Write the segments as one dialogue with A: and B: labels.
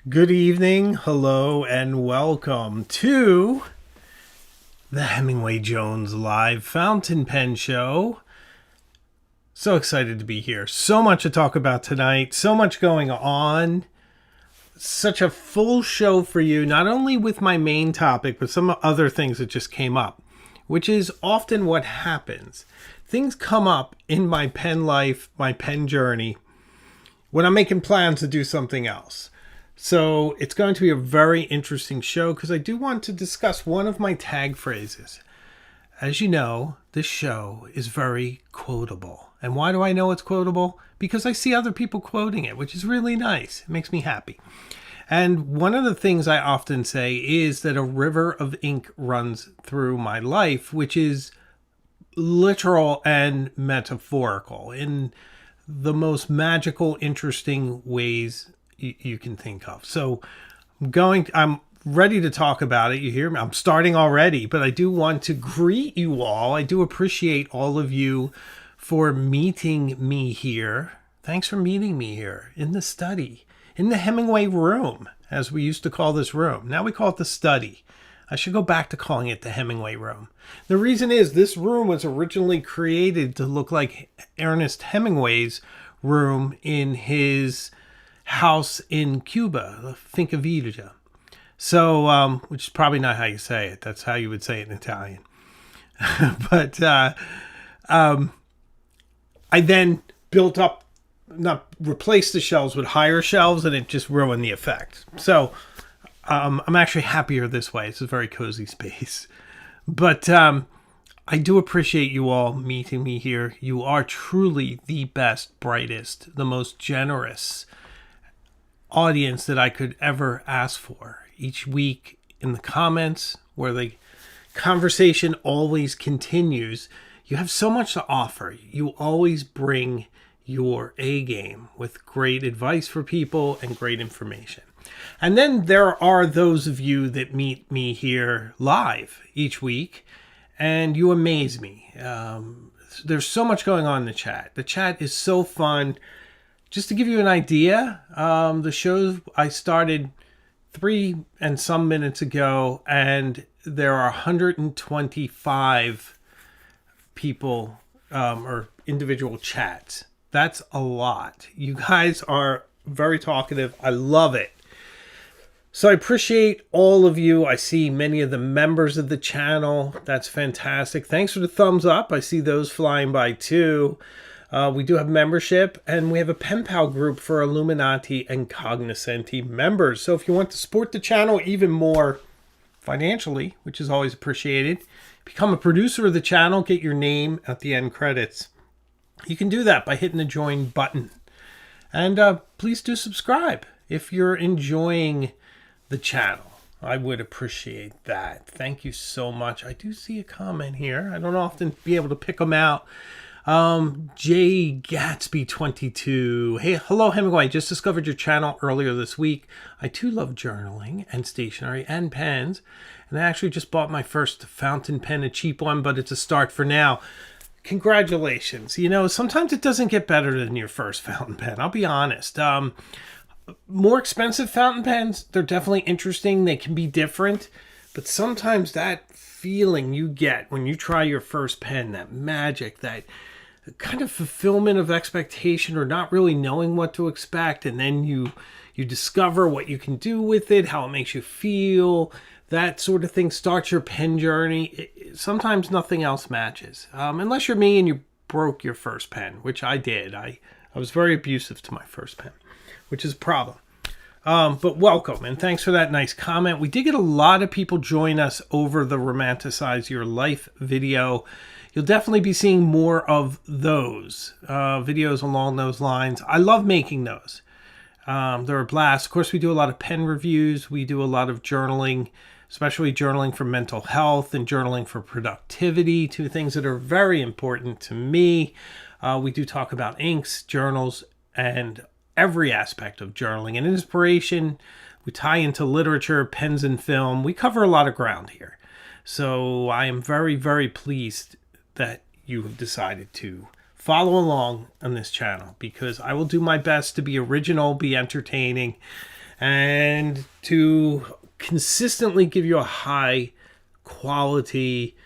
A: Good evening, hello, and welcome to the Hemingway Jones Live Fountain Pen Show. So excited to be here. So much to talk about tonight. So much going on. Such a full show for you, not only with my main topic, but some other things that just came up, which is often what happens. Things come up in my pen life, my pen journey, when I'm making plans to do something else. So it's going to be a very interesting show because I do want to discuss one of my tag phrases. As you know, this show is very quotable. And why do I know it's quotable? Because I see other people quoting it, which is really nice. It makes me happy. And one of the things I often say is that a river of ink runs through my life, which is literal and metaphorical in the most magical, interesting ways you can think of. So I'm ready to talk about it. You hear me? I'm starting already, but I do want to greet you all. I do appreciate all of you for meeting me here. Thanks for meeting me here in the study, in the Hemingway room, as we used to call this room. Now we call it the study. I should go back to calling it the Hemingway room. The reason is this room was originally created to look like Ernest Hemingway's room in his house in Cuba, Finca Villa. So, which is probably not how you say it. That's how you would say it in Italian. But I then built up, not replaced the shelves with higher shelves, and it just ruined the effect. So I'm actually happier this way. It's a very cozy space. But I do appreciate you all meeting me here. You are truly the best, brightest, the most generous audience that I could ever ask for. Each week in the comments, where the conversation always continues, you have so much to offer. You always bring your A game with great advice for people and great information. And then there are those of you that meet me here live each week, and you amaze me. There's so much going on in the chat. The chat is so fun. Just to give you an idea, the show I started 3 and some minutes ago, and there are 125 people or individual chats. That's a lot. You guys are very talkative. I love it. So I appreciate all of you. I see many of the members of the channel. That's fantastic. Thanks for the thumbs up. I see those flying by too. We do have membership, and we have a pen pal group for Illuminati and Cognoscenti members. So if you want to support the channel even more financially, which is always appreciated, become a producer of the channel, get your name at the end credits. You can do that by hitting the join button. And please do subscribe if you're enjoying the channel. I would appreciate that. Thank you so much. I do see a comment here. I don't often be able to pick them out. Jay Gatsby 22. Hey, hello Hemingway. Just discovered your channel earlier this week. I too love journaling and stationery and pens. And I actually just bought my first fountain pen, a cheap one, but it's a start for now. Congratulations. You know, sometimes it doesn't get better than your first fountain pen. I'll be honest. More expensive fountain pens, they're definitely interesting. They can be different, but sometimes that feeling you get when you try your first pen, that magic, that kind of fulfillment of expectation or not really knowing what to expect, and then you discover what you can do with it, how it makes you feel, that sort of thing starts your pen journey. Sometimes nothing else matches, unless you're me and you broke your first pen, which I did. I was very abusive to my first pen, which is a problem. But welcome, and thanks for that nice comment. We did get a lot of people join us over the Romanticize Your Life video. You'll definitely be seeing more of those videos along those lines. I love making those. They're a blast. Of course, we do a lot of pen reviews. We do a lot of journaling, especially journaling for mental health and journaling for productivity, two things that are very important to me. We do talk about inks, journals, and every aspect of journaling and inspiration. We tie into literature, pens, and film. We cover a lot of ground here. So I am very, very pleased that you have decided to follow along on this channel, because I will do my best to be original, be entertaining, and to consistently give you a high quality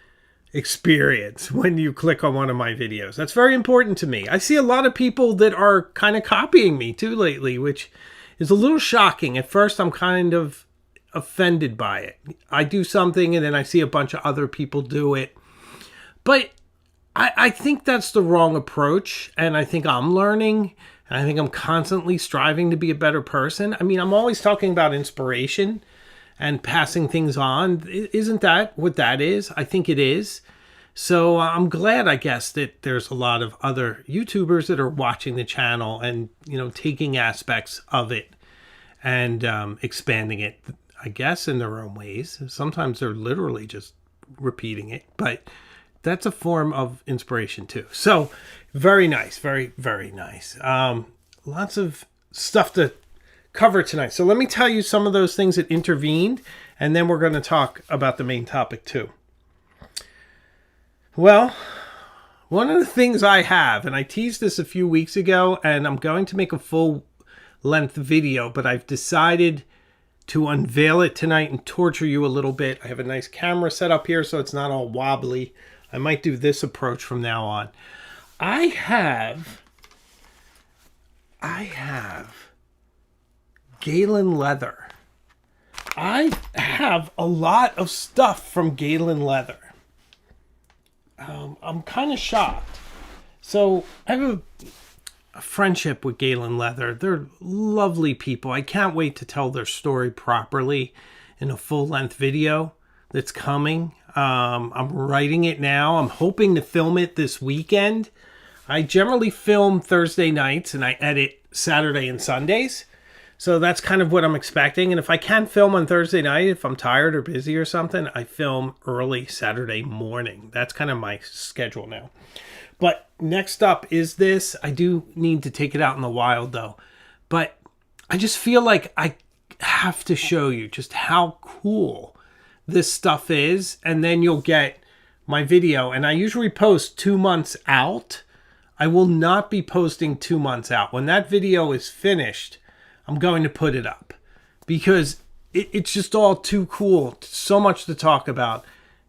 A: experience when you click on one of my videos. That's very important to me. I see a lot of people that are kind of copying me too lately, which is a little shocking. At first, I'm kind of offended by it. I do something and then I see a bunch of other people do it. But I think that's the wrong approach. And I think I'm learning. And I think I'm constantly striving to be a better person. I mean, I'm always talking about inspiration and passing things on. Isn't that what that is? I think it is. So I'm glad, I guess, that there's a lot of other YouTubers that are watching the channel and, taking aspects of it and expanding it, I guess, in their own ways. Sometimes they're literally just repeating it, but that's a form of inspiration too. So very nice. Very, very nice. Lots of stuff to cover tonight. So let me tell you some of those things that intervened, and then we're going to talk about the main topic too. Well, one of the things I have, and I teased this a few weeks ago, and I'm going to make a full length video, but I've decided to unveil it tonight and torture you a little bit. I have a nice camera set up here so it's not all wobbly. I might do this approach from now on. I have Galen leather. I have a lot of stuff from Galen leather. I'm kind of shocked. So I have a friendship with Galen leather. They're lovely people. I can't wait to tell their story properly in a full-length video that's coming. I'm writing it now. I'm hoping to film it this weekend. I generally film Thursday nights and I edit Saturday and Sundays. So that's kind of what I'm expecting. And if I can film on Thursday night, if I'm tired or busy or something, I film early Saturday morning. That's kind of my schedule now. But next up is this. I do need to take it out in the wild though. But I just feel like I have to show you just how cool this stuff is. And then you'll get my video. And I usually post 2 months out. I will not be posting 2 months out. When that video is finished, I'm going to put it up because it's just all too cool. So much to talk about.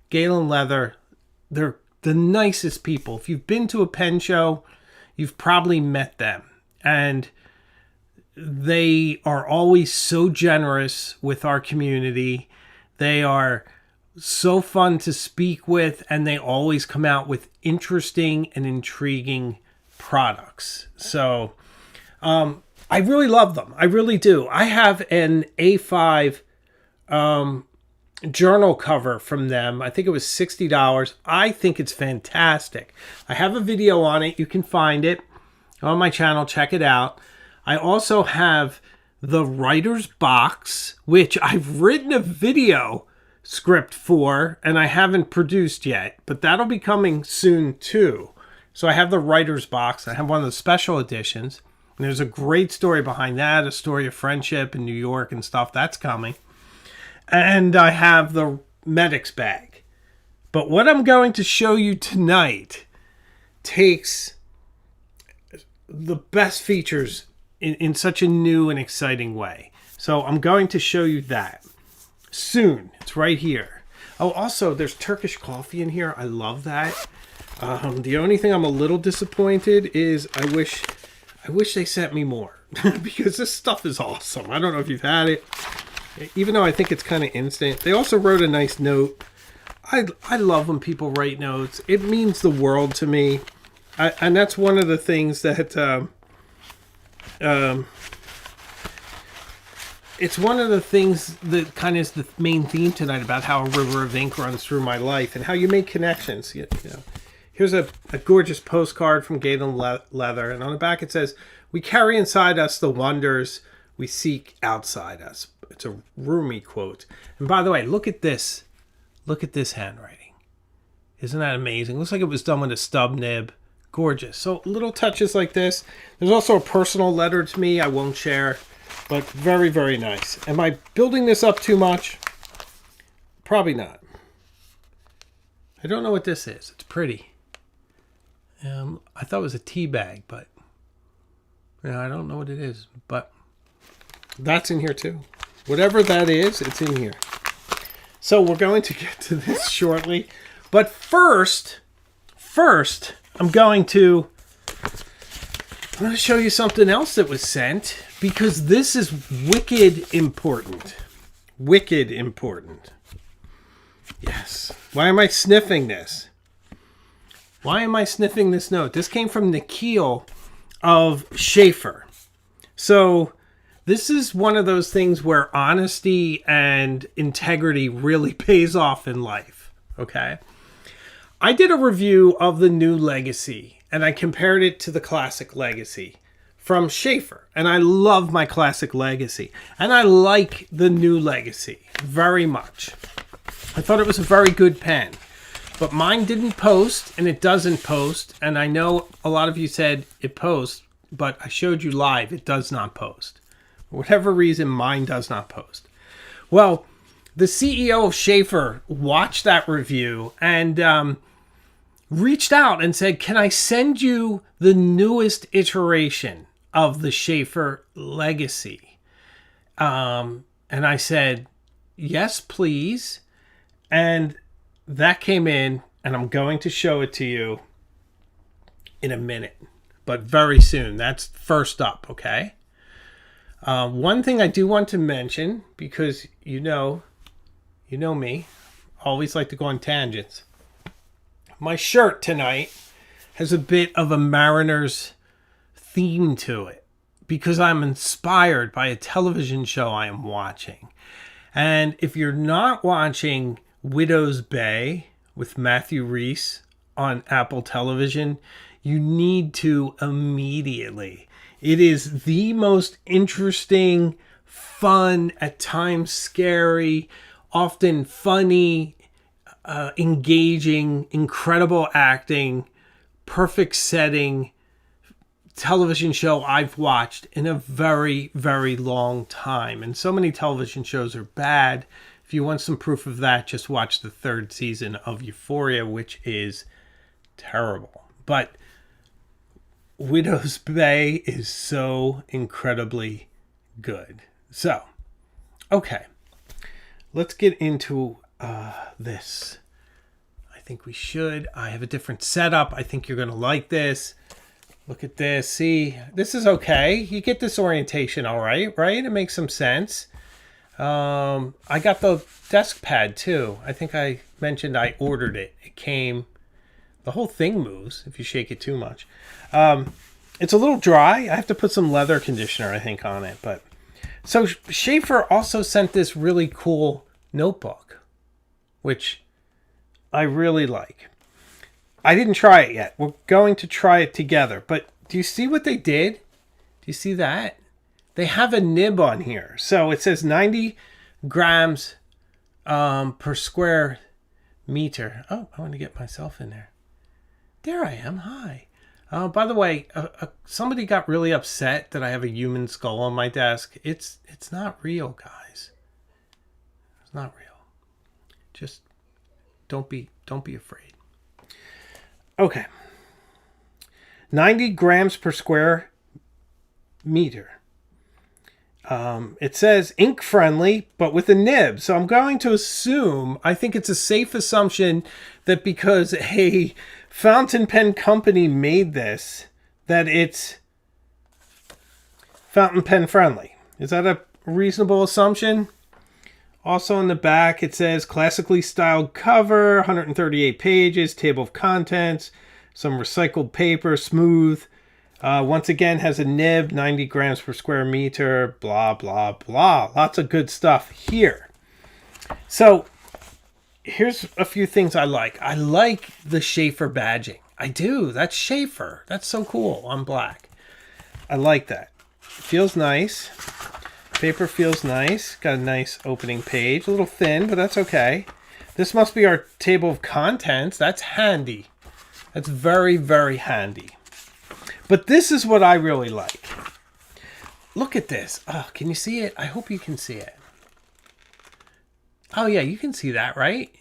A: Galen leather, they're the nicest people. If you've been to a pen show, you've probably met them. And they are always so generous with our community. They are so fun to speak with, and they always come out with interesting and intriguing products. So, I really love them. I really do. I have an A5 journal cover from them. I think it was $60. I think it's fantastic. I have a video on it. You can find it on my channel. Check it out. I also have the writer's box, which I've written a video script for, and I haven't produced yet, but that'll be coming soon too. So I have the writer's box. I have one of the special editions. And there's a great story behind that, a story of friendship in New York and stuff. That's coming. And I have the Medic's bag. But what I'm going to show you tonight takes the best features in such a new and exciting way. So I'm going to show you that soon. It's right here. Oh, also, there's Turkish coffee in here. I love that. The only thing I'm a little disappointed is I wish they sent me more because this stuff is awesome. I don't know if you've had it, even though I think it's kind of instant. They also wrote a nice note. I love when people write notes. It means the world to me. And that's one of the things that it's one of the things that kind of is the main theme tonight about how a river of ink runs through my life and how you make connections. You know. Here's a gorgeous postcard from Galen leather, and on the back it says, "We carry inside us the wonders we seek outside us." It's a Rumi quote. And by the way, look at this. Look at this handwriting. Isn't that amazing? Looks like it was done with a stub nib. Gorgeous. So little touches like this. There's also a personal letter to me I won't share, but very, very nice. Am I building this up too much? Probably not. I don't know what this is. It's pretty. I thought it was a tea bag, but I don't know what it is. But That's in here too. Whatever that is, it's in here. So we're going to get to this shortly. But first, I'm going to show you something else that was sent, because this is wicked important. Wicked important. Yes. Why am I sniffing this? Why am I sniffing this note? This came from Nikhil of Sheaffer. So this is one of those things where honesty and integrity really pays off in life. Okay. I did a review of the new Legacy, and I compared it to the classic Legacy from Sheaffer. And I love my classic Legacy. And I like the new Legacy very much. I thought it was a very good pen. But mine didn't post, and it doesn't post. And I know a lot of you said it posts, but I showed you live, it does not post. For whatever reason, mine does not post. Well, the CEO of Sheaffer watched that review and reached out and said, can I send you the newest iteration of the Sheaffer Legacy? And I said, yes, please. And that came in, and I'm going to show it to you in a minute, but very soon. That's first up, okay? One thing I do want to mention, because you know me, always like to go on tangents. My shirt tonight has a bit of a Mariners theme to it, because I'm inspired by a television show I am watching. And if you're not watching Widow's Bay with Matthew Reese on Apple Television, you need to immediately. It is the most interesting, fun, at times scary, often funny, engaging, incredible acting, perfect setting television show I've watched in a very, very long time. And so many television shows are bad. If you want some proof of that, just watch the 3rd season of Euphoria, which is terrible. But Widow's Bay is so incredibly good. So, okay. Let's get into this. I think we should. I have a different setup. I think you're going to like this. Look at this. See, this is okay. You get this orientation all right, right? It makes some sense. I got the desk pad too. I think I mentioned I ordered it. It came. The whole thing moves if you shake it too much. It's a little dry. I have to put some leather conditioner, I think, on it. But so Sheaffer also sent this really cool notebook, which I really like. I didn't try it yet. We're going to try it together. But do you see what they did? Do you see that? They have a nib on here. So it says 90 grams per square meter. Oh, I want to get myself in there. There I am. Hi. By the way, somebody got really upset that I have a human skull on my desk. It's not real, guys. It's not real. Just don't be afraid. Okay. 90 grams per square meter. It says ink friendly, but with a nib. So I'm going to assume, I think it's a safe assumption that because a fountain pen company made this, that it's fountain pen friendly. Is that a reasonable assumption? Also on the back, it says classically styled cover, 138 pages, table of contents, some recycled paper, smooth. Once again, has a nib, 90 grams per square meter, blah, blah, blah. Lots of good stuff here. So here's a few things I like. I like the Sheaffer badging. I do. That's Sheaffer. That's so cool on black. I like that. It feels nice. Paper feels nice. Got a nice opening page. A little thin, but that's okay. This must be our table of contents. That's handy. That's very, very handy. But this is what I really like. Look at this. Oh, can you see it? I hope you can see it. Oh, yeah, you can see that, right?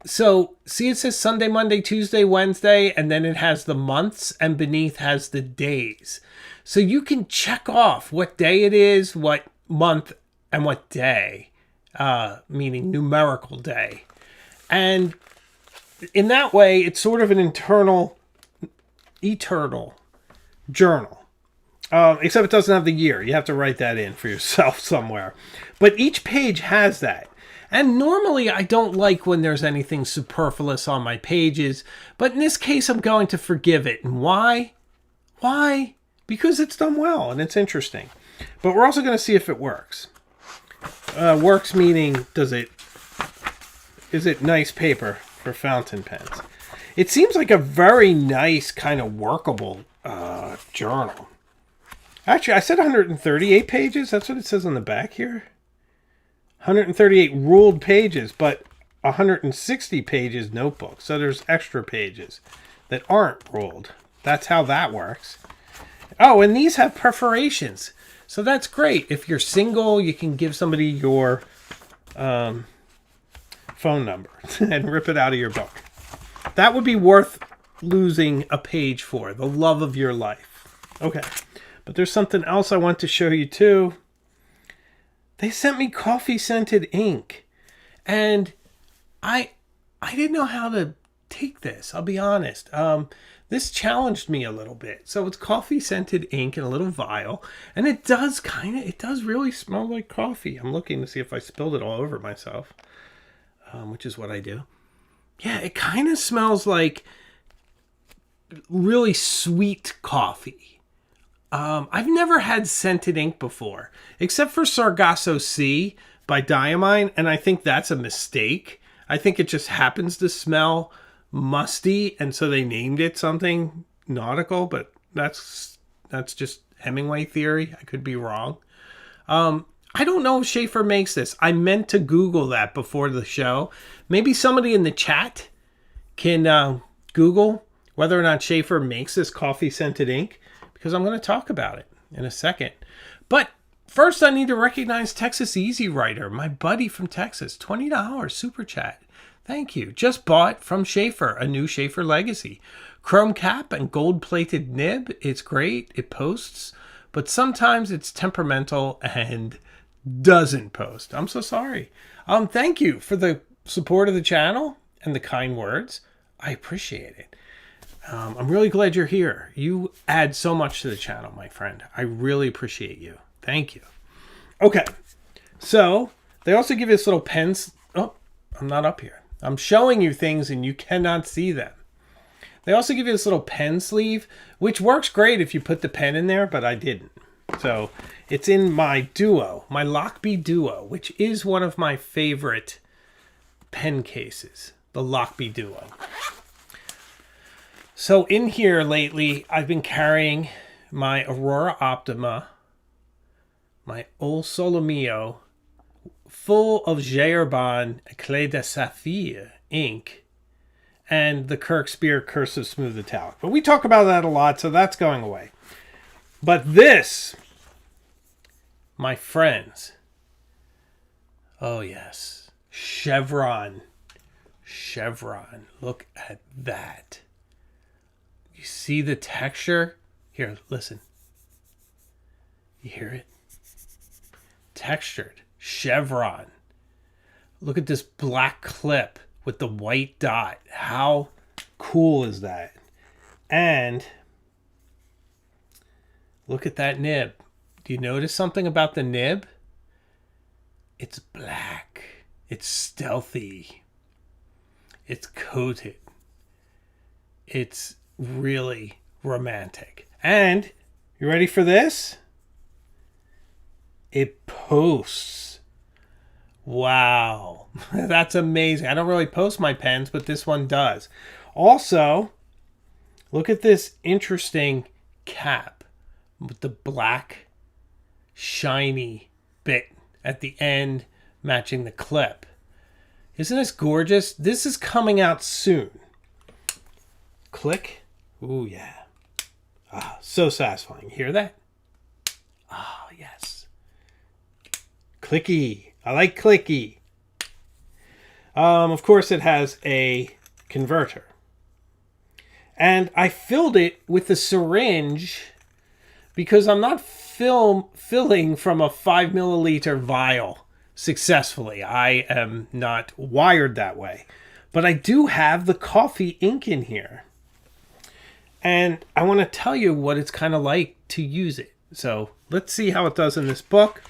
A: So see, it says Sunday, Monday, Tuesday, Wednesday, and then it has the months, and beneath has the days. So you can check off what day it is, what month, and what day, meaning numerical day. And in that way, it's sort of an eternal journal. Except it doesn't have the year. You have to write that in for yourself somewhere. But each page has that. And normally I don't like when there's anything superfluous on my pages. But in this case, I'm going to forgive it. And why? Why? Because it's done well and it's interesting. But we're also going to see if it works. Works meaning, is it nice paper for fountain pens? It seems like a very nice kind of workable journal. Actually, I said 138 pages. That's what it says on the back here. 138 ruled pages, but 160 pages notebook. So there's extra pages that aren't ruled. That's how that works. Oh, and these have perforations. So that's great. If you're single, you can give somebody your phone number and rip it out of your book. That would be worth losing a page for. The love of your life. Okay. But there's something else I want to show you too. They sent me coffee scented ink. And I didn't know how to take this. I'll be honest. This challenged me a little bit. So it's coffee scented ink in a little vial. And it does really smell like coffee. I'm looking to see if I spilled it all over myself. Which is what I do. Yeah, it kind of smells like really sweet coffee. I've never had scented ink before, except for Sargasso Sea by Diamine, and I think that's a mistake. I think it just happens to smell musty, and so they named it something nautical, but that's just Hemingway theory. I could be wrong. I don't know if Sheaffer makes this. I meant to Google that before the show. Maybe somebody in the chat can Google whether or not Sheaffer makes this coffee scented ink, because I'm going to talk about it in a second. But first, I need to recognize Texas Easy Writer, my buddy from Texas. $20 super chat. Thank you. Just bought from Sheaffer, a new Sheaffer Legacy. Chrome cap and gold-plated nib. It's great. It posts. But sometimes it's temperamental and doesn't post. I'm so sorry. Thank you for the support of the channel and the kind words. I appreciate it. I'm really glad you're here. You add so much to the channel, my friend. I really appreciate you. Thank you. Okay. So, they also give you this little pens. Oh, I'm not up here. I'm showing you things and you cannot see them. They also give you this little pen sleeve, which works great if you put the pen in there, but I didn't. So, it's in my Duo, my Lockbee Duo, which is one of my favorite pen cases, the Lockbee Duo. So in here lately, I've been carrying my Aurora Optima, my Old Solomio, full of Gerbon Clé de Saphir ink, and the Kirkspear Cursive Smooth Italic. But we talk about that a lot, so that's going away. But this, my friends, oh yes, Chevron. Look at that. You see the texture? Here, listen. You hear it? Textured. Chevron. Look at this black clip with the white dot. How cool is that? And look at that nib. Do you notice something about the nib? It's black. It's stealthy. It's coated. It's really romantic. And you ready for this? It posts. Wow. That's amazing. I don't really post my pens, but this one does. Also, look at this interesting cap with the black shiny bit at the end matching the clip. Isn't this gorgeous? This is coming out soon. Click. Ooh, yeah. Ah, so satisfying. Hear that? Ah, yes. Clicky. I like clicky. Of course, it has a converter. And I filled it with a syringe because I'm not filling from a 5 milliliter vial successfully. I am not wired that way. But I do have the coffee ink in here. And I want to tell you what it's kind of like to use it. So let's see how it does in this book.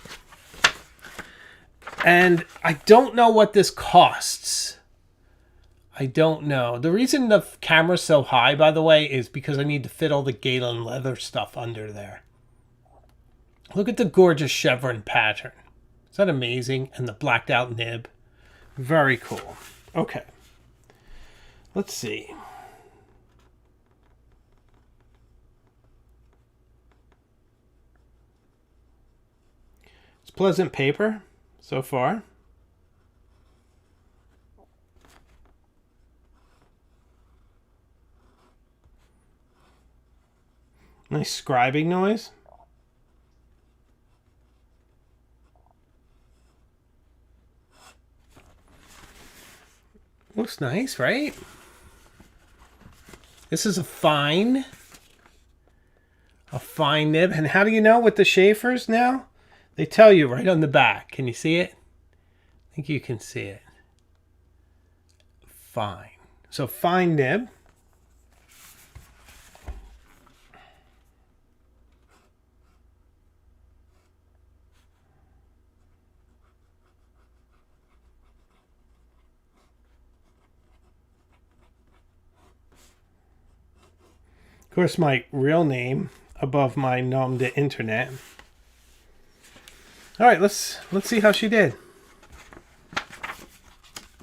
A: And I don't know what this costs. I don't know. The reason the camera's so high, by the way, is because I need to fit all the Galen leather stuff under there. Look at the gorgeous chevron pattern. Is that amazing? And the blacked out nib. Very cool. Okay. Let's see. It's pleasant paper so far. Nice scribing noise. Looks nice, right? This is a fine nib. And how do you know with the Sheaffers now? They tell you right on the back. Can you see it? I think you can see it. Fine. So fine nib. Of course, my real name above my nom de internet. All right, let's see how she did.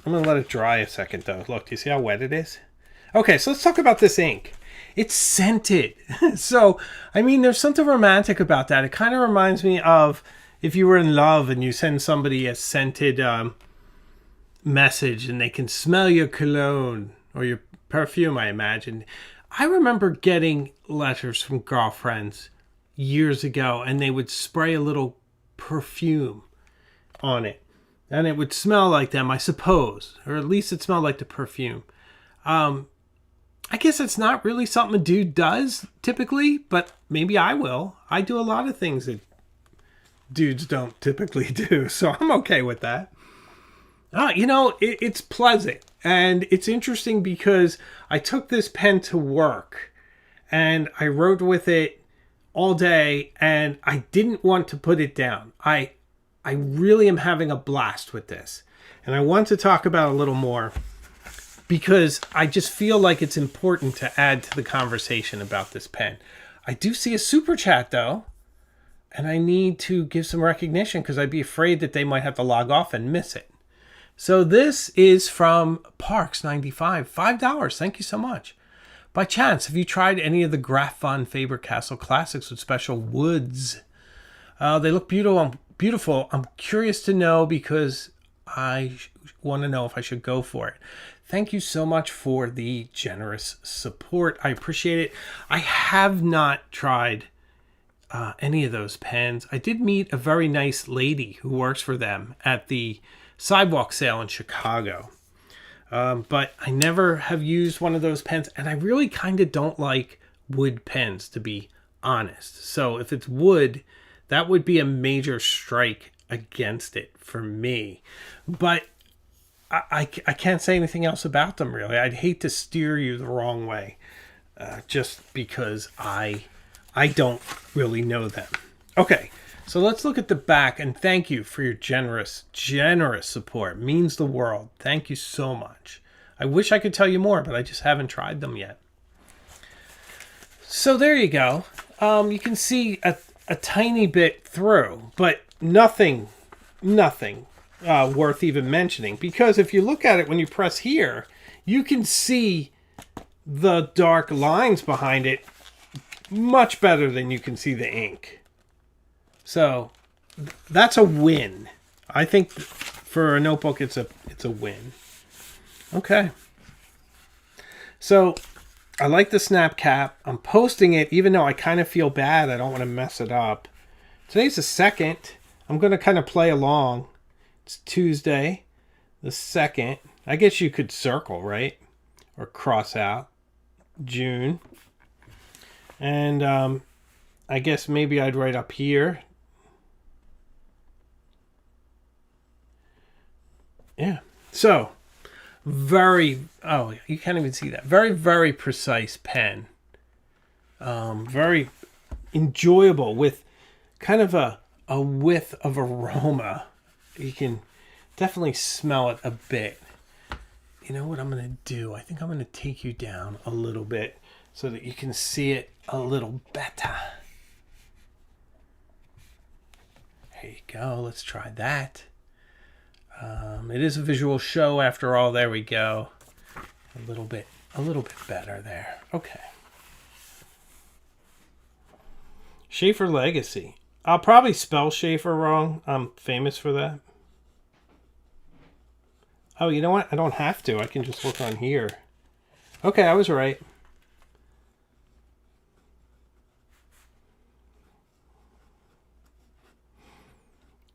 A: I'm gonna let it dry a second though. Look, do you see how wet it is? Okay, so let's talk about this ink. It's scented. So, I mean, there's something romantic about that. It kind of reminds me of if you were in love and you send somebody a scented message and they can smell your cologne or your perfume, I imagine. I remember getting letters from girlfriends years ago and they would spray a little perfume on it. And it would smell like them, I suppose. Or at least it smelled like the perfume. I guess it's not really something a dude does typically, but maybe I will. I do a lot of things that dudes don't typically do, so I'm okay with that. You know, it's pleasant. And it's interesting because I took this pen to work and I wrote with it all day and I didn't want to put it down. I really am having a blast with this. And I want to talk about it a little more because I just feel like it's important to add to the conversation about this pen. I do see a super chat though, and I need to give some recognition because I'd be afraid that they might have to log off and miss it. So this is from Parks95, $5. Thank you so much. By chance, have you tried any of the Graf von Faber-Castell classics with special woods? They look beautiful. I'm curious to know because I want to know if I should go for it. Thank you so much for the generous support. I appreciate it. I have not tried any of those pens. I did meet a very nice lady who works for them at the sidewalk sale in Chicago. But I never have used one of those pens, and I really kind of don't like wood pens, to be honest. So if it's wood, that would be a major strike against it for me. But I can't say anything else about them, really. I'd hate to steer you the wrong way just because I don't really know them. Okay. So let's look at the back, and thank you for your generous support. It means the world. Thank you so much. I wish I could tell you more, but I just haven't tried them yet. So there you go. You can see a tiny bit through, but nothing worth even mentioning. Because if you look at it when you press here, you can see the dark lines behind it much better than you can see the ink. So that's a win. I think for a notebook, it's a win. Okay. So I like the snap cap. I'm posting it, even though I kind of feel bad. I don't want to mess it up. Today's the 2nd. I'm going to kind of play along. It's Tuesday, the 2nd. I guess you could circle, right? Or cross out June. And I guess maybe I'd write up here. Yeah. So, oh, you can't even see that. Very, very precise pen. Very enjoyable with kind of a whiff of aroma. You can definitely smell it a bit. You know what I'm going to do? I think I'm going to take you down a little bit so that you can see it a little better. There you go. Let's try that. It is a visual show after all. There we go. A little bit better there. Okay. Sheaffer Legacy. I'll probably spell Sheaffer wrong. I'm famous for that. Oh, you know what? I don't have to. I can just look on here. Okay, I was right.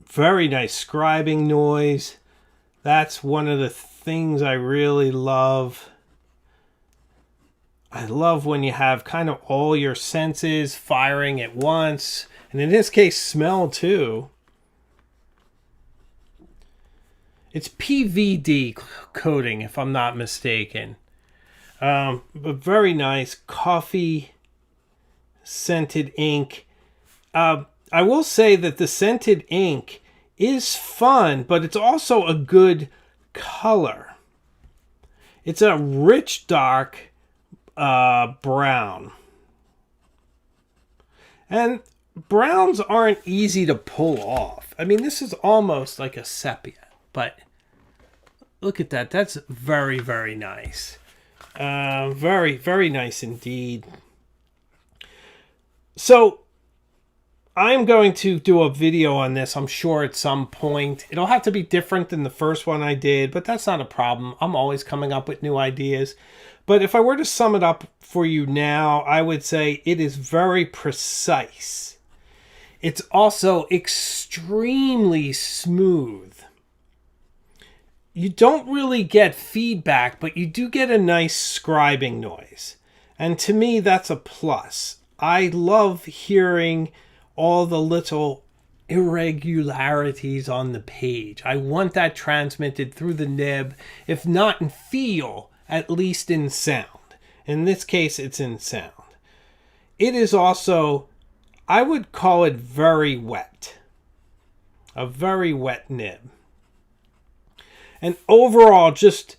A: Very nice scribing noise. That's one of the things I really love. I love when you have kind of all your senses firing at once. And in this case, smell too. It's PVD coating, if I'm not mistaken. But very nice coffee scented ink. I will say that the scented ink is fun, but it's also a good color. It's a rich, dark brown. And browns aren't easy to pull off. I mean, this is almost like a sepia, but look at that. That's very, very nice. Very, very nice indeed. So I'm going to do a video on this, I'm sure, at some point. It'll have to be different than the first one I did, but that's not a problem. I'm always coming up with new ideas. But if I were to sum it up for you now, I would say it is very precise. It's also extremely smooth. You don't really get feedback, but you do get a nice scribing noise. And to me, that's a plus. I love hearing all the little irregularities on the page. I want that transmitted through the nib, if not in feel, at least in sound. In this case, it's in sound. It is also, I would call it very wet. A very wet nib. And overall, just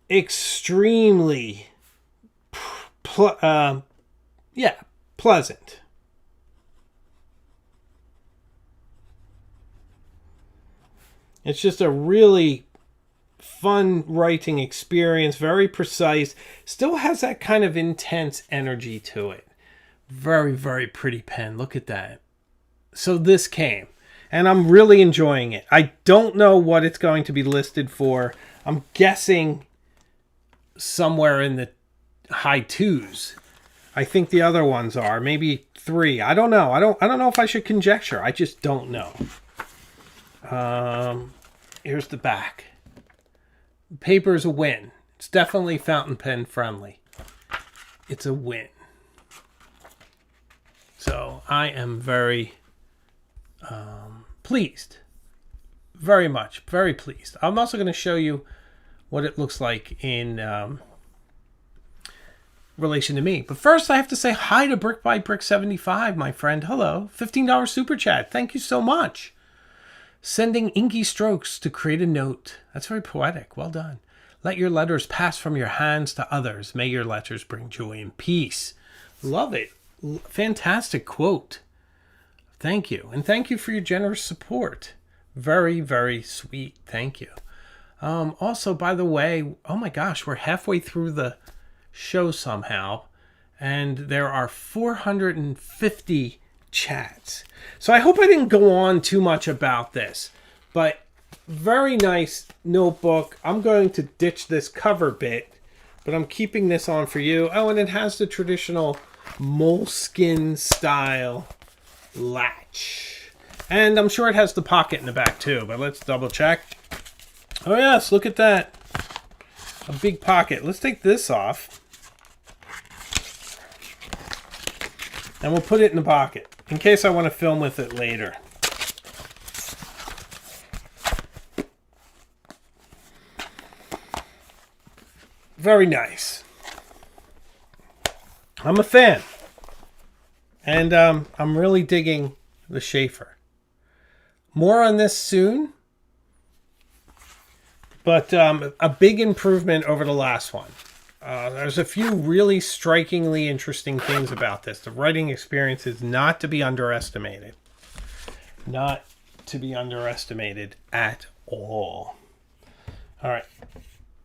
A: extremely pleasant. It's just a really fun writing experience, very precise, still has that kind of intense energy to it. Very, very pretty pen. Look at that. So this came, and I'm really enjoying it. I don't know what it's going to be listed for. I'm guessing somewhere in the high twos. I think the other ones are maybe 3. I don't know. I don't know if I should conjecture. I just don't know. Here's the back. The paper is a win. It's definitely fountain pen friendly. It's a win. So I am very pleased. Very much. Very pleased. I'm also going to show you what it looks like in relation to me. But first I have to say hi to Brick by Brick 75, my friend. Hello. $15 super chat. Thank you so much. Sending inky strokes to create a note. That's very poetic. Well done. Let your letters pass from your hands to others. May your letters bring joy and peace. Love it. Fantastic quote. Thank you. And thank you for your generous support. Very, very sweet. Thank you. Also, by the way, oh my gosh, we're halfway through the show somehow. And there are 450 chats. So I hope I didn't go on too much about this, but very nice notebook. I'm going to ditch this cover bit, but I'm keeping this on for you. Oh, and it has the traditional moleskin style latch. And I'm sure it has the pocket in the back too, but let's double check. Oh yes, look at that. a big pocket. Let's take this off. And we'll put it in the pocket in case I want to film with it later. Very nice. I'm a fan. And I'm really digging the Sheaffer. More on this soon. But a big improvement over the last one. There's a few really strikingly interesting things about this. The writing experience is not to be underestimated. Not to be underestimated at all. All right.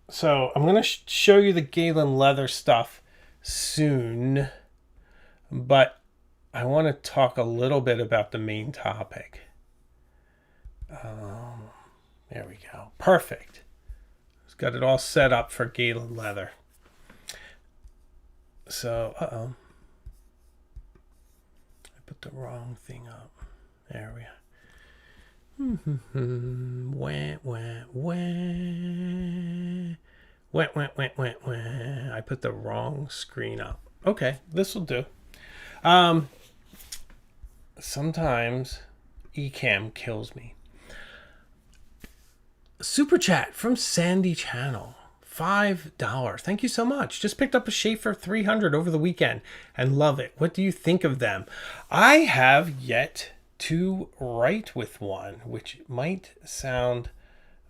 A: So I'm going to show you the Galen leather stuff soon. But I want to talk a little bit about the main topic. There we go. Perfect. It's got it all set up for Galen leather. So, I put the wrong thing up. There we are. I put the wrong screen up. Okay, this will do. Sometimes Ecamm kills me. Super chat from Sandy Channel. $5. Thank you so much. Just picked up a Sheaffer 300 over the weekend and love it. What do you think of them? I have yet to write with one, which might sound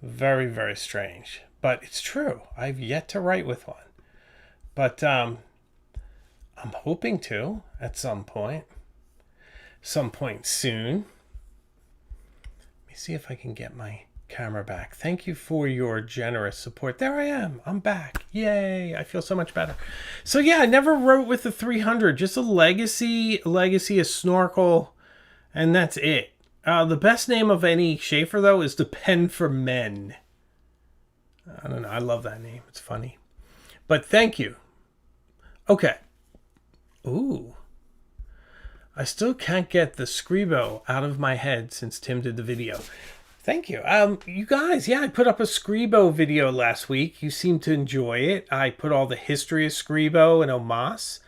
A: very, very strange, but it's true. I've yet to write with one, but I'm hoping to at some point soon. Let me see if I can get my camera back. Thank you for your generous support. There I am. I'm back. Yay. I feel so much better. So yeah, I never wrote with the 300. Just a legacy, a snorkel, and that's it. The best name of any Sheaffer, though, is the Pen for Men. I don't know. I love that name. It's funny. But thank you. Okay. Ooh. I still can't get the Scribo out of my head since Tim did the video. Thank you. You guys, yeah, I put up a Scribo video last week. You seem to enjoy it. I put all the history of Scribo and Omas.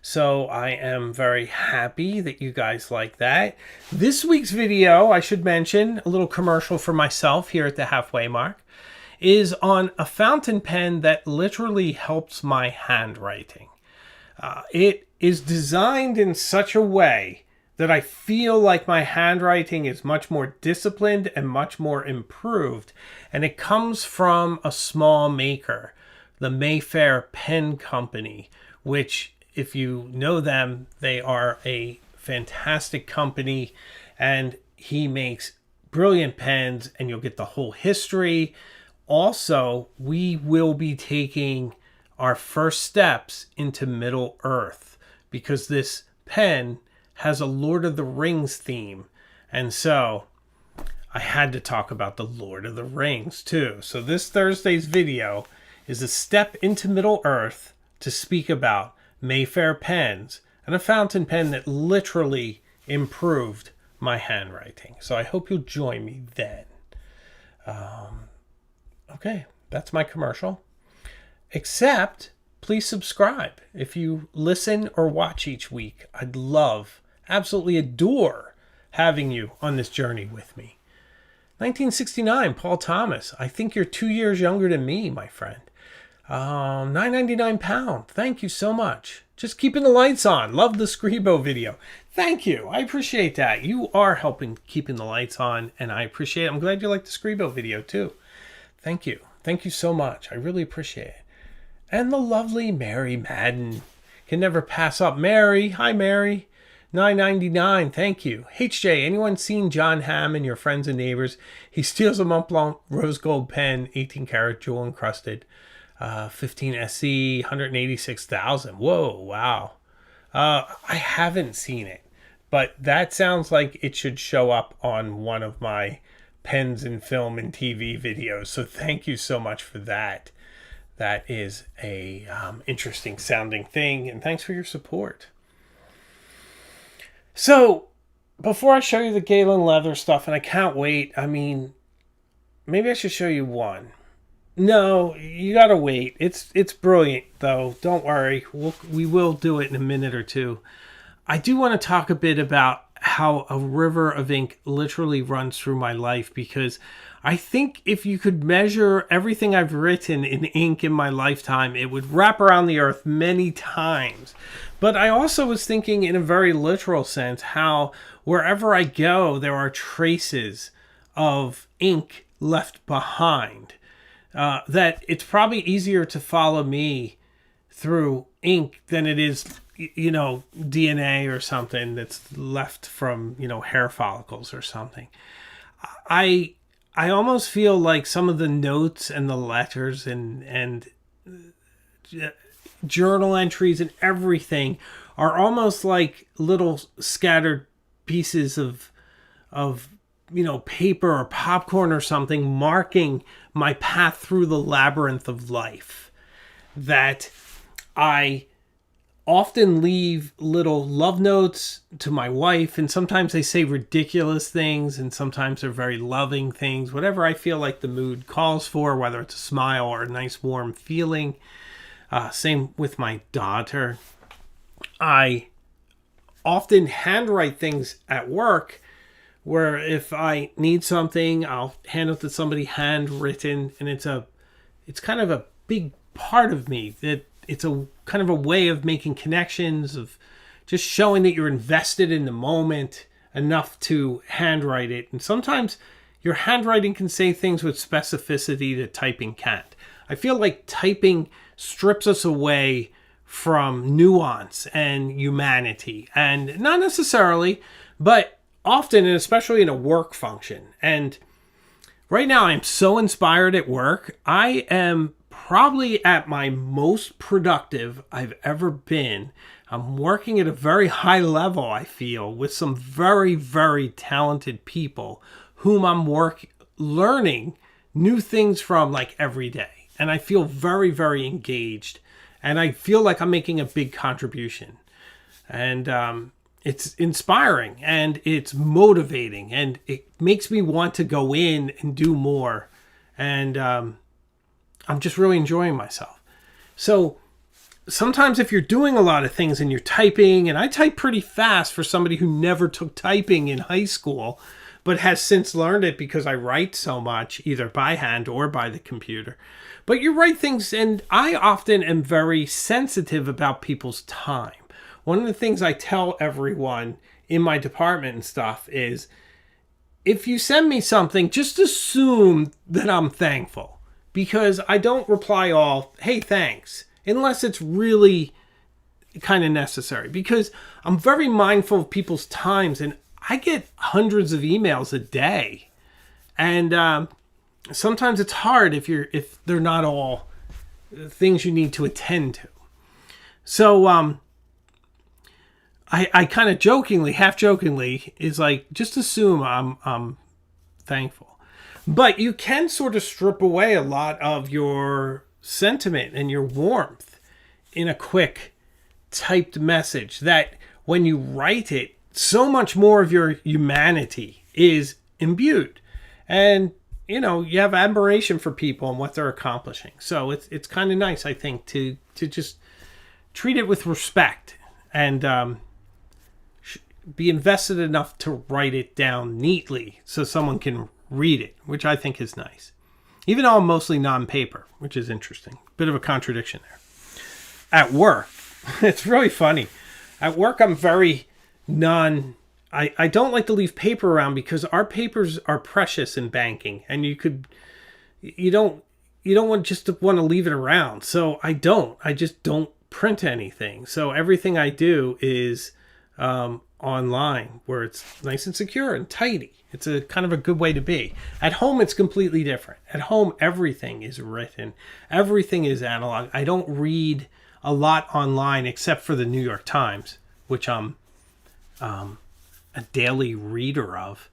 A: So I am very happy that you guys like that. This week's video, I should mention, a little commercial for myself here at the halfway mark, is on a fountain pen that literally helps my handwriting. It is designed in such a way that I feel like my handwriting is much more disciplined and much more improved. And it comes from a small maker, the Mayfair Pen Company, which, if you know them, they are a fantastic company, and he makes brilliant pens, and you'll get the whole history. Also, we will be taking our first steps into Middle Earth, because this pen has a Lord of the Rings theme. And so I had to talk about the Lord of the Rings too. So this Thursday's video is a step into Middle Earth to speak about Mayfair pens and a fountain pen that literally improved my handwriting. So I hope you'll join me then. Okay, that's my commercial. Except, please subscribe. If you listen or watch each week, I'd love, absolutely adore having you on this journey with me. 1969, Paul Thomas. I think you're 2 years younger than me, my friend. £9.99. Thank you so much. Just keeping the lights on. Love the Scribo video. Thank you. I appreciate that. You are helping keeping the lights on, and I appreciate it. I'm glad you liked the Scribo video too. Thank you. Thank you so much. I really appreciate it. And the lovely Mary Madden. Can never pass up. Mary. Hi, Mary. $9.99. Thank you. HJ, anyone seen John Hamm and Your Friends and Neighbors? He steals a Mont Blanc rose gold pen, 18 karat jewel encrusted, 15 SE, 186,000. Whoa, wow. I haven't seen it, but that sounds like it should show up on one of my pens and film and TV videos. So thank you so much for that. That is a interesting sounding thing, and thanks for your support. So, before I show you the Galen leather stuff, and I can't wait, I mean, maybe I should show you one. No, you gotta wait. It's brilliant though. Don't worry. We will do it in a minute or two. I do want to talk a bit about how a river of ink literally runs through my life, because I think if you could measure everything I've written in ink in my lifetime, it would wrap around the earth many times. But I also was thinking in a very literal sense how wherever I go, there are traces of ink left behind. That it's probably easier to follow me through ink than it is, DNA or something that's left from, hair follicles or something. I I almost feel like some of the notes and the letters and journal entries and everything are almost like little scattered pieces of paper or popcorn or something marking my path through the labyrinth of life, that I often leave little love notes to my wife, and sometimes they say ridiculous things and sometimes they're very loving things, whatever I feel like the mood calls for, whether it's a smile or a nice warm feeling. Same with my daughter. I often handwrite things at work where if I need something, I'll hand it to somebody handwritten, and it's kind of a big part of me, that it's a kind of a way of making connections, of just showing that you're invested in the moment enough to handwrite it. And sometimes your handwriting can say things with specificity that typing can't. I feel like typing strips us away from nuance and humanity, and not necessarily, but often, and especially in a work function. And right now I'm so inspired at work. I am probably at my most productive I've ever been. I'm working at a very high level, I feel, with some very, very talented people whom I'm learning new things from like every day. And I feel very, very engaged. And I feel like I'm making a big contribution. And it's inspiring and it's motivating and it makes me want to go in and do more. And I'm just really enjoying myself. So sometimes if you're doing a lot of things and you're typing, and I type pretty fast for somebody who never took typing in high school, but has since learned it because I write so much, either by hand or by the computer. But you write things, and I often am very sensitive about people's time. One of the things I tell everyone in my department and stuff is, if you send me something, just assume that I'm thankful, because I don't reply all, hey, thanks, unless it's really kind of necessary, because I'm very mindful of people's times, and I get hundreds of emails a day. And sometimes it's hard if they're not all things you need to attend to. So I kind of jokingly, half jokingly, is like, just assume I'm thankful. But you can sort of strip away a lot of your sentiment and your warmth in a quick typed message, that when you write it, so much more of your humanity is imbued. And, you have admiration for people and what they're accomplishing. So it's kind of nice, I think, to just treat it with respect and be invested enough to write it down neatly so someone can read it, which I think is nice. Even though I'm mostly non-paper, which is interesting. Bit of a contradiction there. At work, it's really funny. At work, I'm very I don't like to leave paper around, because our papers are precious in banking, and you don't want to leave it around. So I just don't print anything. So everything I do is online, where it's nice and secure and tidy. It's a kind of a good way to be. At home, it's completely different. At home, everything is written. Everything is analog. I don't read a lot online except for the New York Times, which I'm a daily reader of.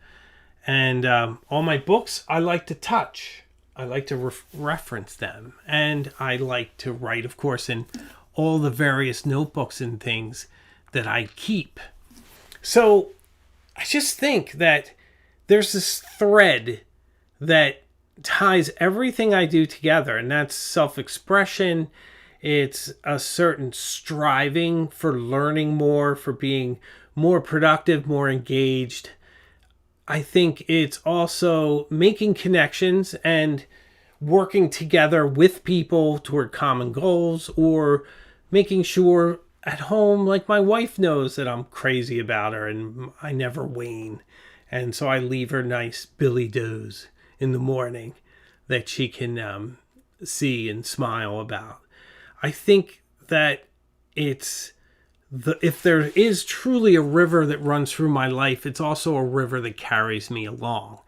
A: And all my books, I like to touch. I like to reference them. And I like to write, of course, in all the various notebooks and things that I keep. So I just think that there's this thread that ties everything I do together, and that's self-expression. It's a certain striving for learning more, for being more productive, more engaged. I think it's also making connections and working together with people toward common goals, or making sure at home, like my wife knows that I'm crazy about her and I never wane. And so I leave her nice Billy Does in the morning that she can see and smile about. I think that if there is truly a river that runs through my life, it's also a river that carries me along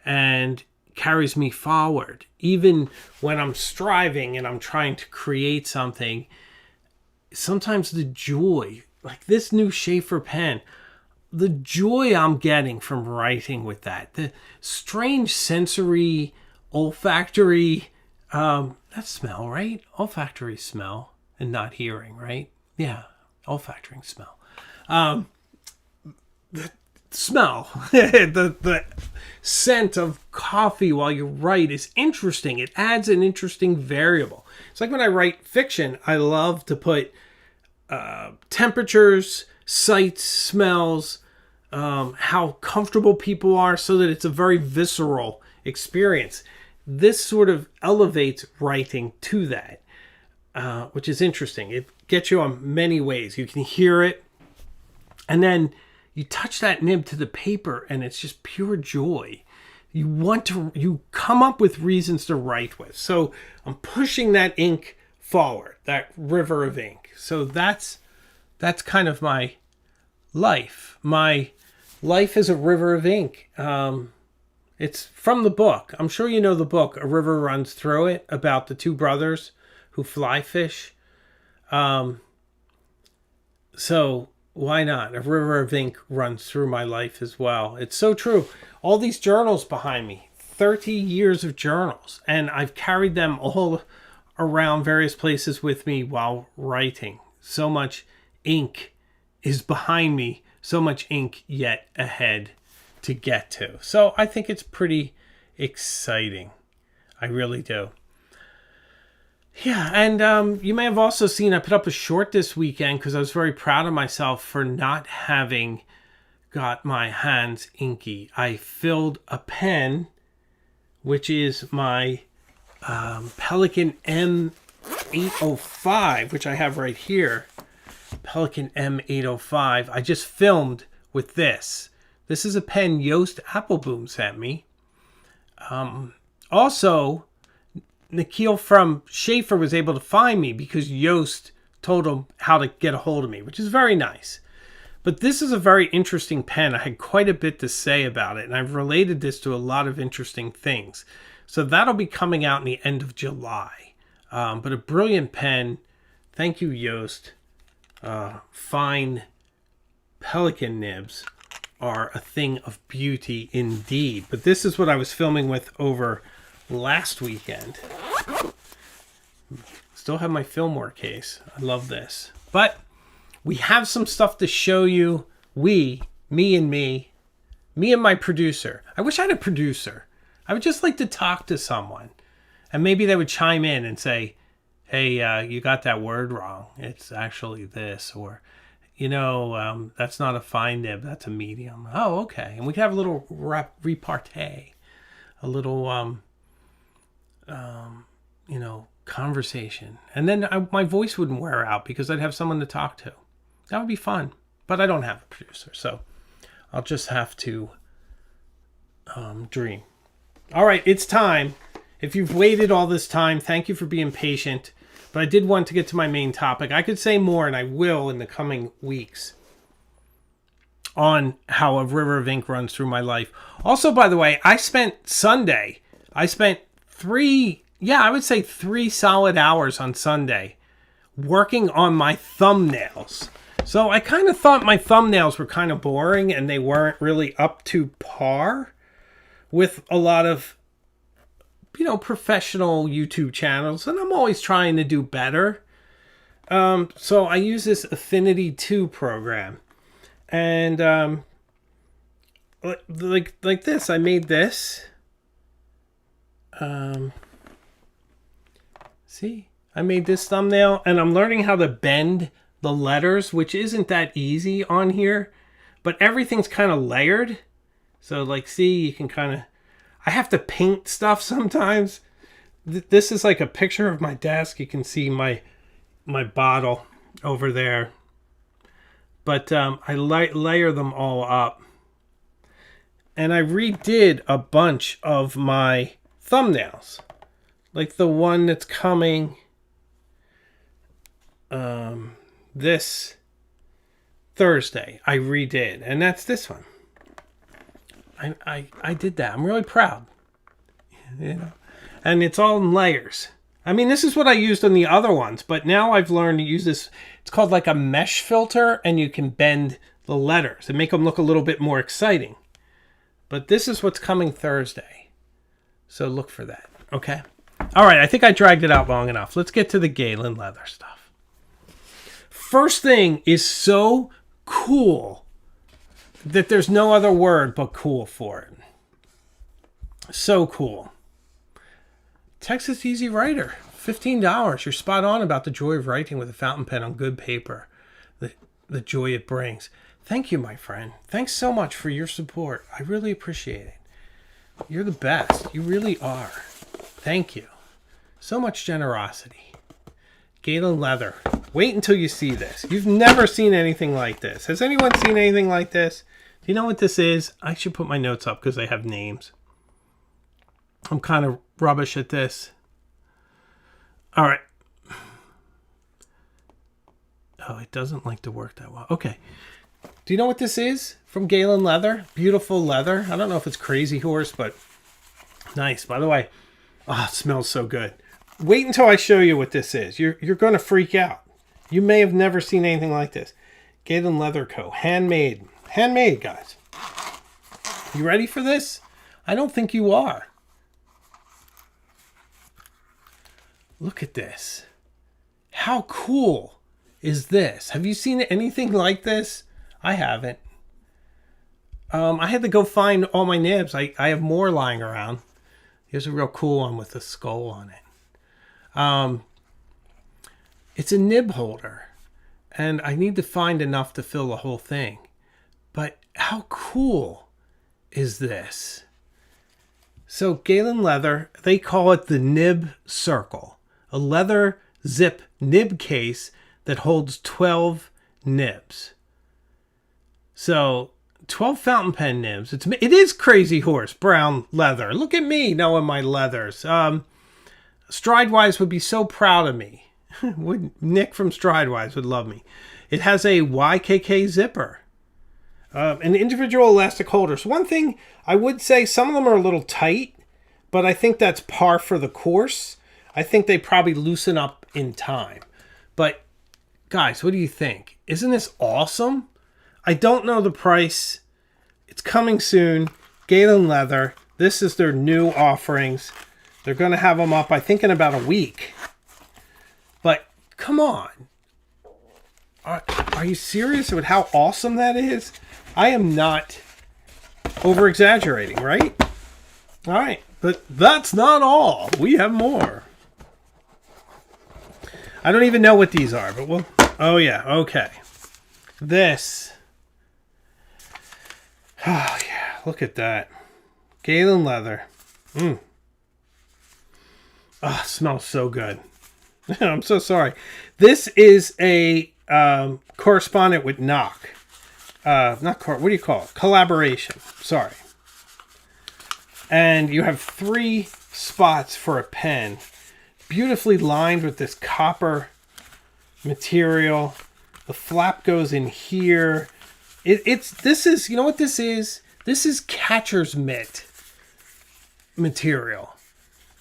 A: and carries me forward. Even when I'm striving and I'm trying to create something, sometimes the joy, like this new Sheaffer pen, the joy I'm getting from writing with that, the strange sensory, olfactory, that smell, right? Olfactory smell and not hearing, right? Yeah, olfactory smell. The smell, the scent of coffee while you write is interesting. It adds an interesting variable. It's like when I write fiction, I love to put temperatures, sights, smells, how comfortable people are, so that it's a very visceral experience. This sort of elevates writing to that, which is interesting. It gets you on many ways. You can hear it, and then you touch that nib to the paper, and it's just pure joy. You come up with reasons to write with. So I'm pushing that ink forward, that river of ink. So that's kind of my life. My life is a river of ink. It's from the book. I'm sure you know the book, A River Runs Through It, about the two brothers who fly fish. So why not? A river of ink runs through my life as well. It's so true. All these journals behind me, 30 years of journals, and I've carried them all around various places with me while writing. So much ink is behind me, so much ink yet ahead to get to. So I think it's pretty exciting. I really do. Yeah, and you may have also seen I put up a short this weekend because I was very proud of myself for not having got my hands inky. I filled a pen, which is my Pelican M805, which I have right here. Pelican M805. I just filmed with this. This is a pen Joost Appelboom sent me. Also, Nikhil from Sheaffer was able to find me because Joost told him how to get a hold of me, which is very nice. But this is a very interesting pen. I had quite a bit to say about it, and I've related this to a lot of interesting things. So that'll be coming out in the end of July. But a brilliant pen. Thank you, Joost. Fine Pelican nibs are a thing of beauty indeed. But this is what I was filming with over last weekend. Still have my Fillmore case. I love this. But we have some stuff to show you. Me and my producer. I wish I had a producer. I would just like to talk to someone. And maybe they would chime in and say, hey, you got that word wrong. It's actually this. Or, that's not a fine nib. That's a medium. Oh, okay. And we could have a little repartee. A little, conversation. And then my voice wouldn't wear out because I'd have someone to talk to. That would be fun. But I don't have a producer. So I'll just have to dream. All right, it's time. If you've waited all this time, thank you for being patient. But I did want to get to my main topic. I could say more, and I will in the coming weeks, on how a river of ink runs through my life. Also, by the way, I spent 3 solid hours on Sunday working on my thumbnails. So I kind of thought my thumbnails were kind of boring and they weren't really up to par with a lot of, professional YouTube channels. And I'm always trying to do better. So I use this Affinity 2 program. And like this, I made this. See, I made this thumbnail and I'm learning how to bend the letters, which isn't that easy on here, but everything's kind of layered. So like, see, you can kind of, I have to paint stuff sometimes. This is like a picture of my desk. You can see my bottle over there. But I layer them all up. And I redid a bunch of my thumbnails. Like the one that's coming this Thursday. I redid. And that's this one. I did that. I'm really proud. You know? And it's all in layers. I mean, this is what I used on the other ones, but now I've learned to use this. It's called like a mesh filter, and you can bend the letters and make them look a little bit more exciting. But this is what's coming Thursday. So look for that, okay? All right, I think I dragged it out long enough. Let's get to the Galen leather stuff. First thing is so cool that there's no other word but cool for it. So cool. Texas Easy Writer, $15. You're spot on about the joy of writing with a fountain pen on good paper. The joy it brings. Thank you, my friend. Thanks so much for your support. I really appreciate it. You're the best. You really are. Thank you. So much generosity. Galen leather. Wait until you see this. You've never seen anything like this. Has anyone seen anything like this? Do you know what this is? I should put my notes up because they have names. I'm kind of rubbish at this. All right. Oh, it doesn't like to work that well. Okay. Do you know what this is from Galen leather? Beautiful leather. I don't know if it's Crazy Horse, but nice. By the way, oh, it smells so good. Wait until I show you what this is. You're going to freak out. You may have never seen anything like this. Galen Leather Co. Handmade. Handmade, guys. You ready for this? I don't think you are. Look at this. How cool is this? Have you seen anything like this? I haven't. I had to go find all my nibs. I have more lying around. Here's a real cool one with a skull on it. It's a nib holder. And I need to find enough to fill the whole thing. But how cool is this? So Galen Leather, they call it the Nib Circle. A leather zip nib case that holds 12 nibs. So 12 fountain pen nibs. It is Crazy Horse brown leather. Look at me knowing my leathers. Stridewise would be so proud of me. Nick from Stridewise would love me. It has a YKK zipper. An individual elastic holder. So one thing I would say, some of them are a little tight, but I think that's par for the course. I think they probably loosen up in time. But guys, what do you think? Isn't this awesome? I don't know the price. It's coming soon. Galen Leather. This is their new offerings. They're going to have them up, I think, in about a week. But come on. Are you serious with how awesome that is? I am not over-exaggerating, right? All right. But that's not all. We have more. I don't even know what these are, but we'll... Oh, yeah. Okay. This. Oh, yeah. Look at that. Galen Leather. Oh, it smells so good. I'm so sorry. This is a correspondent with Knock. What do you call it? Collaboration. Sorry. And you have 3 spots for a pen. Beautifully lined with this copper material. The flap goes in here. This is, you know what this is? This is catcher's mitt material.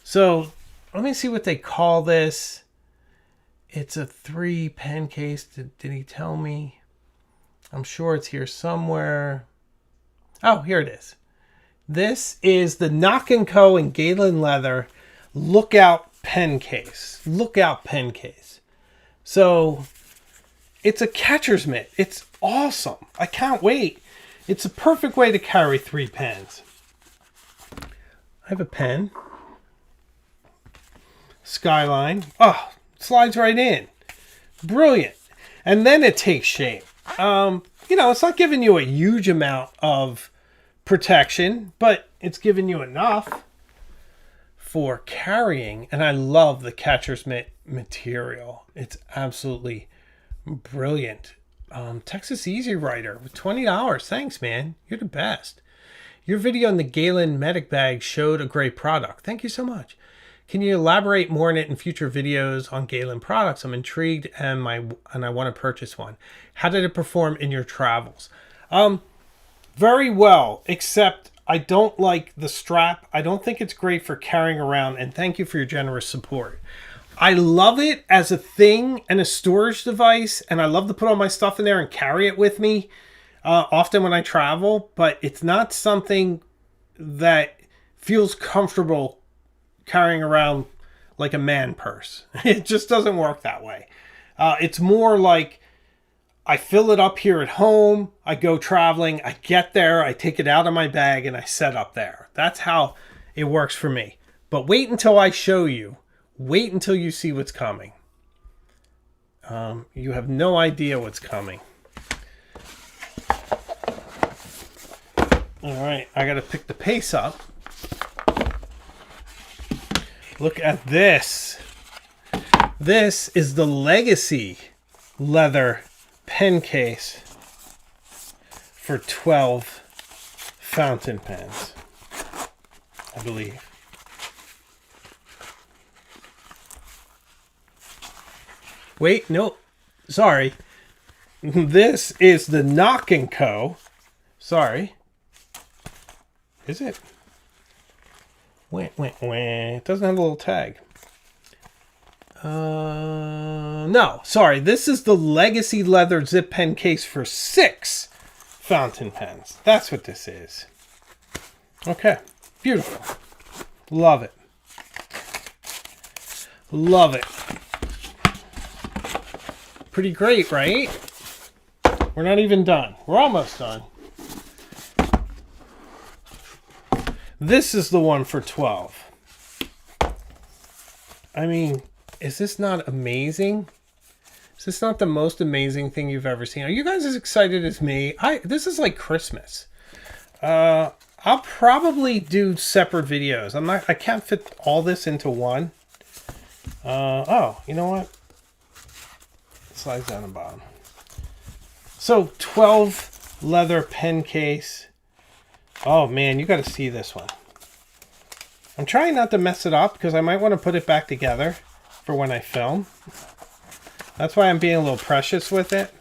A: So let me see what they call this. It's a 3 pen case. Did he tell me? I'm sure it's here somewhere. Oh, here it is. This is the Knock & Co. and Galen Leather Lookout pen case. Lookout pen case. So it's a catcher's mitt. It's awesome. I can't wait. It's a perfect way to carry 3 pens. I have a pen. skyline. Oh, slides right in. Brilliant. And then it takes shape. You know, it's not giving you a huge amount of protection, but it's giving you enough for carrying. And I love the catcher's mitt material. It's absolutely brilliant. Texas Easy Rider with $20. Thanks, man. You're the best. Your video on the Galen medic bag showed a great product. Thank you so much. Can you elaborate more on it in future videos on Galen products? I'm intrigued and I want to purchase one. How did it perform in your travels? Very well, except I don't like the strap. I don't think it's great for carrying around, and thank you for your generous support. I love it as a thing and a storage device, and I love to put all my stuff in there and carry it with me often when I travel, but it's not something that feels comfortable carrying around like a man purse. It just doesn't work that way. It's more like I fill it up here at home, I go traveling, I get there, I take it out of my bag, and I set up there. That's how it works for me. But wait until I show you. Wait until you see what's coming. You have no idea what's coming. All right, I got to pick the pace up. Look at this. This is the Legacy leather pen case for 12 fountain pens, I believe. Wait, no, sorry. This is the Knock & Co. Sorry. Is it? Wait. It doesn't have a little tag. No, sorry. This is the Legacy leather zip pen case for 6 fountain pens. That's what this is. Okay. Beautiful. Love it. Love it. Pretty great, right? We're not even done. We're almost done. This is the one for 12. I mean, is this not amazing? Is this not the most amazing thing you've ever seen? Are you guys as excited as me? This is like Christmas. I'll probably do separate videos. I can't fit all this into one. Oh, you know what? It slides down the bottom. So 12 leather pen case. Oh man, you got to see this one. I'm trying not to mess it up because I might want to put it back together for when I film. That's why I'm being a little precious with it.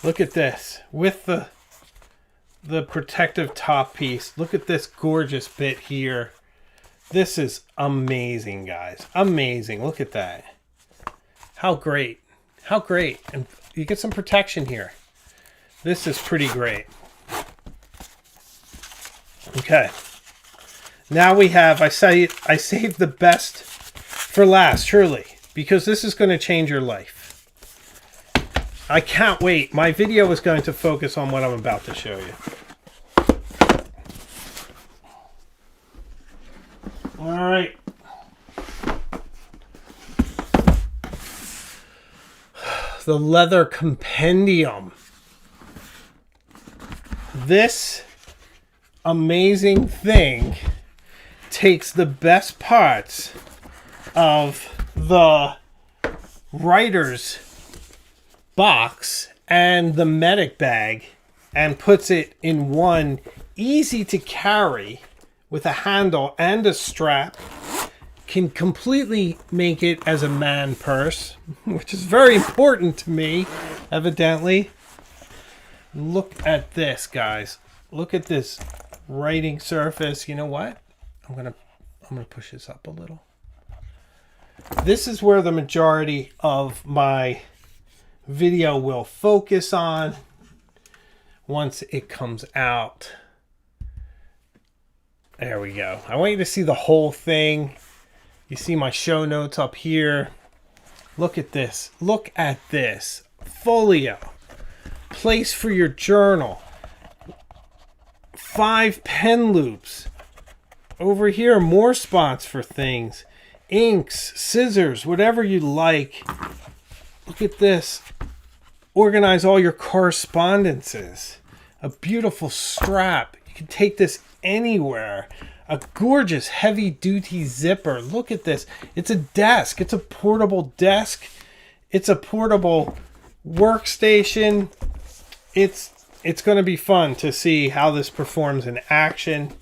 A: Look at this with the protective top piece. Look at this gorgeous bit here. This is amazing, guys. Amazing. Look at that. How great. How great. And you get some protection here. This is pretty great. Okay. Now we have, I saved the best for last, truly, because this is going to change your life. I can't wait. My video is going to focus on what I'm about to show you. All right. The leather compendium. This amazing thing takes the best parts of the writer's box and the medic bag and puts it in one easy to carry with a handle and a strap. Can completely make it as a man purse, which is very important to me, evidently. Look at this, guys. Look at this writing surface. You know what? I'm gonna push this up a little. This is where the majority of my video will focus on once it comes out. There we go. I want you to see the whole thing. You see my show notes up here. Look at this. Look at this. Folio. Place for your journal. 5 pen loops. Over here, more spots for things. Inks, scissors, whatever you like. Look at this. Organize all your correspondences. A beautiful strap. You can take this anywhere. A gorgeous heavy-duty zipper. Look at this. It's a desk. It's a portable desk. It's a portable workstation. It's going to be fun to see how this performs in action.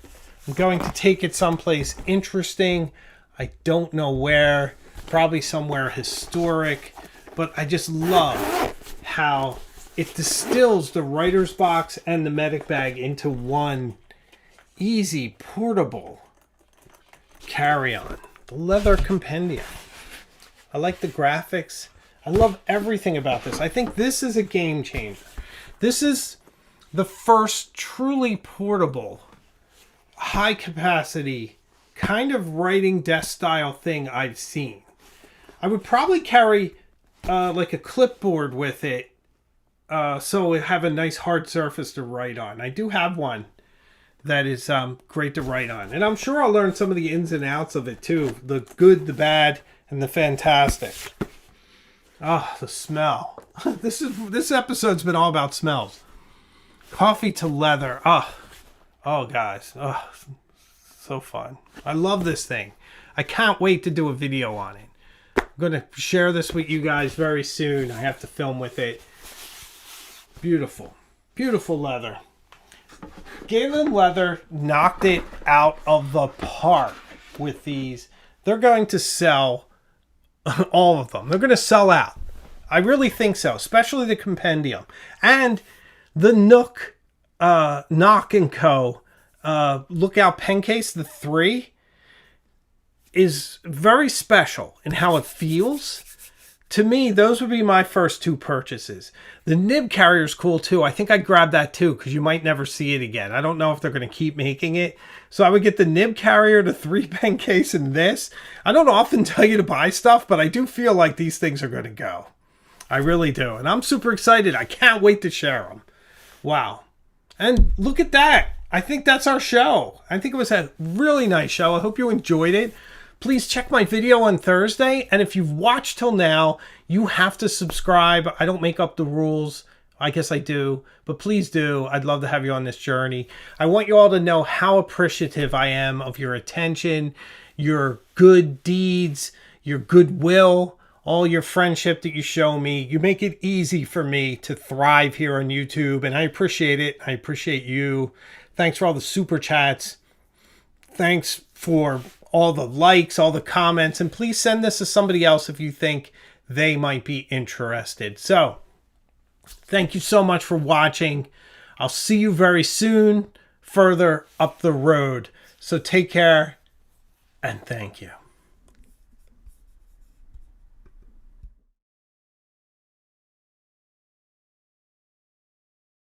A: I'm going to take it someplace interesting. I don't know where. Probably somewhere historic. But I just love how it distills the writer's box and the medic bag into one easy, portable carry-on. The leather compendium. I like the graphics. I love everything about this. I think this is a game changer. This is the first truly portable, high capacity, kind of writing desk style thing I've seen. I would probably carry like a clipboard with it so it have a nice hard surface to write on. I do have one that is great to write on. And I'm sure I'll learn some of the ins and outs of it too. The good, the bad, and the fantastic. Oh, the smell. This episode's been all about smells. Coffee to leather. Oh guys. Oh, so fun. I love this thing. I can't wait to do a video on it. I'm going to share this with you guys very soon. I have to film with it. Beautiful. Beautiful leather. Galen Leather knocked it out of the park with these. They're going to sell all of them. They're going to sell out. I really think so, especially the compendium. And the Nook Knock & Co. Lookout pen case, the 3, is very special in how it feels. To me, those would be my first 2 purchases. The nib carrier is cool too. I think I'd grab that too because you might never see it again. I don't know if they're going to keep making it. So I would get the nib carrier, the 3 pen case, and this. I don't often tell you to buy stuff, but I do feel like these things are going to go. I really do. And I'm super excited. I can't wait to share them. Wow. And look at that. I think that's our show. I think it was a really nice show. I hope you enjoyed it. Please check my video on Thursday. And if you've watched till now, you have to subscribe. I don't make up the rules. I guess I do. But please do. I'd love to have you on this journey. I want you all to know how appreciative I am of your attention, your good deeds, your goodwill, all your friendship that you show me. You make it easy for me to thrive here on YouTube. And I appreciate it. I appreciate you. Thanks for all the super chats. Thanks for all the likes, all the comments, and please send this to somebody else if you think they might be interested. So, thank you so much for watching. I'll see you very soon, further up the road. So take care, and thank you.